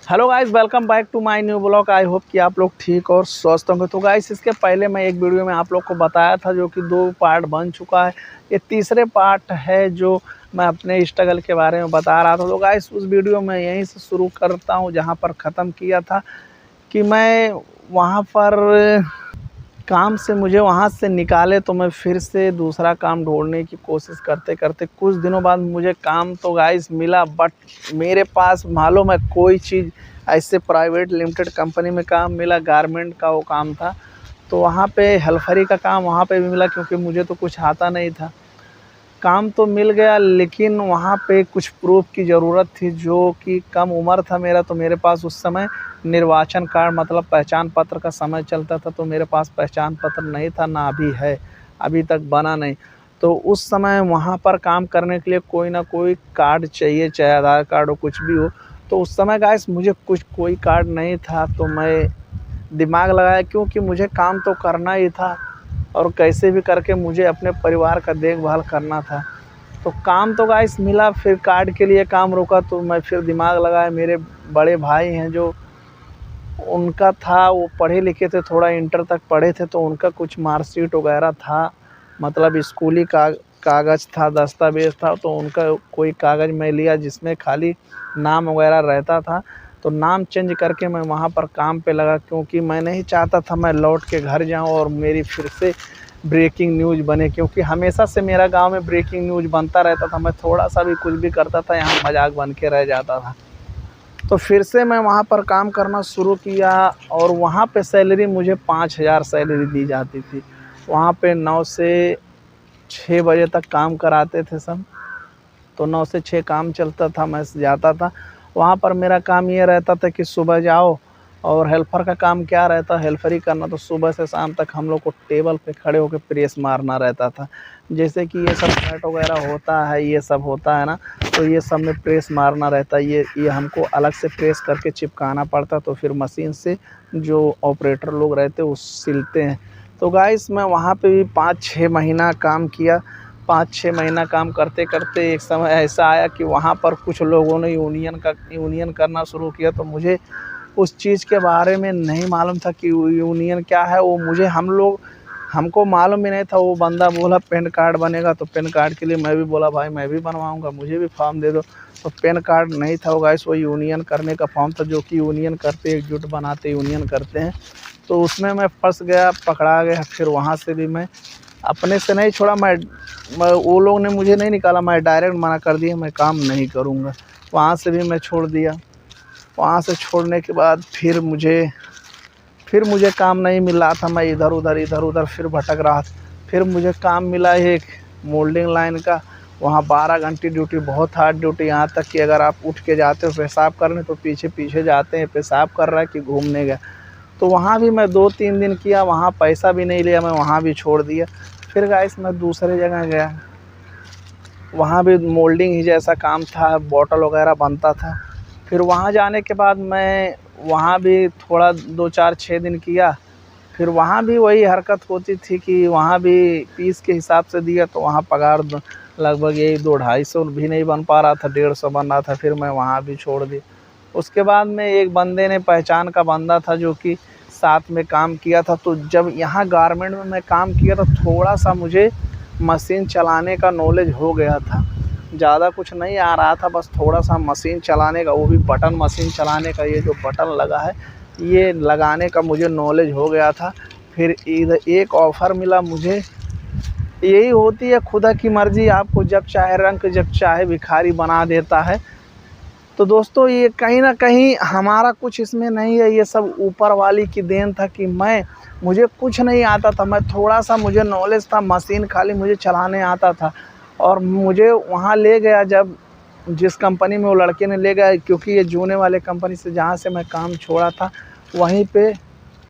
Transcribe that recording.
Hello guys, welcome back to my new blog. I hope कि आप लोग ठीक और स्वस्थ होंगे। तो गाइस, इसके पहले मैं एक वीडियो में आप लोग को बताया था जो कि 2 पार्ट बन चुका है। ये तीसरे पार्ट है जो मैं अपने स्ट्रगल के बारे में बता रहा था। तो गाइस, उस वीडियो में यहीं से शुरू करता हूँ जहाँ पर ख़त्म किया था कि मैं वहाँ पर काम से मुझे वहाँ से निकाले तो मैं फिर से दूसरा काम ढूँढने की कोशिश करते करते कुछ दिनों बाद मुझे काम तो गाइस मिला, बट मेरे पास मालूम है कोई चीज़ ऐसे प्राइवेट लिमिटेड कंपनी में काम मिला, गारमेंट का वो काम था। तो वहाँ पे हेल्परी का काम वहाँ पे भी मिला क्योंकि मुझे तो कुछ आता नहीं था। काम तो मिल गया लेकिन वहाँ पे कुछ प्रूफ़ की ज़रूरत थी जो कि कम उम्र था मेरा, तो मेरे पास उस समय निर्वाचन कार्ड मतलब पहचान पत्र का समय चलता था, तो मेरे पास पहचान पत्र नहीं था, ना अभी है, अभी तक बना नहीं। तो उस समय वहाँ पर काम करने के लिए कोई ना कोई कार्ड चाहिए, चाहे आधार कार्ड हो कुछ भी हो। तो उस समय गाइस मुझे कोई कार्ड नहीं था, तो मैं दिमाग लगाया क्योंकि मुझे काम तो करना ही था और कैसे भी करके मुझे अपने परिवार का देखभाल करना था। तो काम तो गाइस मिला, फिर कार्ड के लिए काम रुका तो मैं फिर दिमाग लगाया। मेरे बड़े भाई हैं जो उनका था, वो पढ़े लिखे थे, थोड़ा इंटर तक पढ़े थे, तो उनका कुछ मार्कशीट वगैरह था, मतलब स्कूली कागज़ था, दस्तावेज़ था। तो उनका कोई कागज़ मैं लिया जिसमें खाली नाम वगैरह रहता था। तो नाम चेंज करके मैं वहाँ पर काम पे लगा क्योंकि मैं नहीं चाहता था मैं लौट के घर जाऊँ और मेरी फिर से ब्रेकिंग न्यूज़ बने, क्योंकि हमेशा से मेरा गाँव में ब्रेकिंग न्यूज़ बनता रहता था। मैं थोड़ा-सा भी कुछ भी करता था यहाँ मज़ाक बन के रह जाता था। तो फिर से मैं वहाँ पर काम करना शुरू किया और वहाँ पे सैलरी मुझे 5,000 सैलरी दी जाती थी। वहाँ पे 9 से 6 बजे तक काम कराते थे सब। तो 9 से 6 काम चलता था, मैं जाता था। वहाँ पर मेरा काम ये रहता था कि सुबह जाओ, और हेल्पर का काम क्या रहता है, हेल्परी करना। तो सुबह से शाम तक हम लोग को टेबल पे खड़े होकर प्रेस मारना रहता था। जैसे कि ये सब शर्ट वगैरह होता है, ये सब होता है ना, तो ये सब में प्रेस मारना रहता है। ये हमको अलग से प्रेस करके चिपकाना पड़ता, तो फिर मशीन से जो ऑपरेटर लोग रहते हैं वो सिलते हैं। तो गाइस, मैं वहाँ पे भी 5-6 महीना काम किया। 5-6 महीना काम करते-करते एक समय ऐसा आया कि वहाँ पर कुछ लोगों ने यूनियन करना शुरू किया। तो मुझे उस चीज़ के बारे में नहीं मालूम था कि यूनियन क्या है। वो हमको मालूम भी नहीं था। वो बंदा बोला पैन कार्ड बनेगा, तो पैन कार्ड के लिए मैं भी बोला भाई मैं भी बनवाऊँगा, मुझे भी फॉर्म दे दो। तो पैन कार्ड नहीं था वो गाइस, वो यूनियन करने का फॉर्म था जो कि यूनियन करते, एकजुट बनाते यूनियन करते हैं। तो उसमें मैं फँस गया, पकड़ा गया। फिर वहाँ से भी मैं अपने से नहीं छोड़ा, मैं वो लोग ने मुझे नहीं निकाला, मैं डायरेक्ट मना कर दिया मैं काम नहीं करूँगा। वहाँ से भी मैं छोड़ दिया। वहाँ से छोड़ने के बाद फिर मुझे काम नहीं मिल रहा था। मैं इधर-उधर फिर भटक रहा था। फिर मुझे काम मिला एक मोल्डिंग लाइन का। वहाँ 12 घंटे ड्यूटी, बहुत हार्ड ड्यूटी, यहाँ तक कि अगर आप उठ के जाते हो पेशाब करने तो पीछे-पीछे जाते हैं, पेशाब कर रहा है कि घूमने गया। तो वहाँ भी मैं 2-3 दिन किया, वहाँ पैसा भी नहीं लिया, मैं वहाँ भी छोड़ दिया। फिर गाइस मैं दूसरे जगह गया, वहाँ भी मोल्डिंग ही जैसा काम था, बॉटल वगैरह बनता था। फिर वहाँ जाने के बाद मैं वहाँ भी थोड़ा 2-4-6 दिन किया। फिर वहाँ भी वही हरकत होती थी कि वहाँ भी पीस के हिसाब से दिया, तो वहाँ पगार लगभग यही 200-250 भी नहीं बन पा रहा था, 150 बन रहा था। फिर मैं वहाँ भी छोड़ दिया। उसके बाद में एक बंदे ने, पहचान का बंदा था जो कि साथ में काम किया था। तो जब यहाँ गारमेंट में मैं काम किया तो थोड़ा-सा मुझे मशीन चलाने का नॉलेज हो गया था। ज़्यादा कुछ नहीं आ रहा था, बस थोड़ा-सा मशीन चलाने का, वो भी बटन मशीन चलाने का, ये जो बटन लगा है ये लगाने का मुझे नॉलेज हो गया था। फिर इधर एक ऑफ़र मिला मुझे। यही होती है खुदा की मर्ज़ी, आपको जब चाहे रंग, जब चाहे भिखारी बना देता है। तो दोस्तों, ये कहीं न कहीं हमारा कुछ इसमें नहीं है, ये सब ऊपर वाली की देन था कि मुझे कुछ नहीं आता था। मैं थोड़ा-सा मुझे नॉलेज था, मशीन खाली मुझे चलाने आता था। और मुझे वहाँ ले गया, जब जिस कंपनी में वो लड़के ने ले गया, क्योंकि ये जूने वाले कंपनी से जहाँ से मैं काम छोड़ा था वहीं पे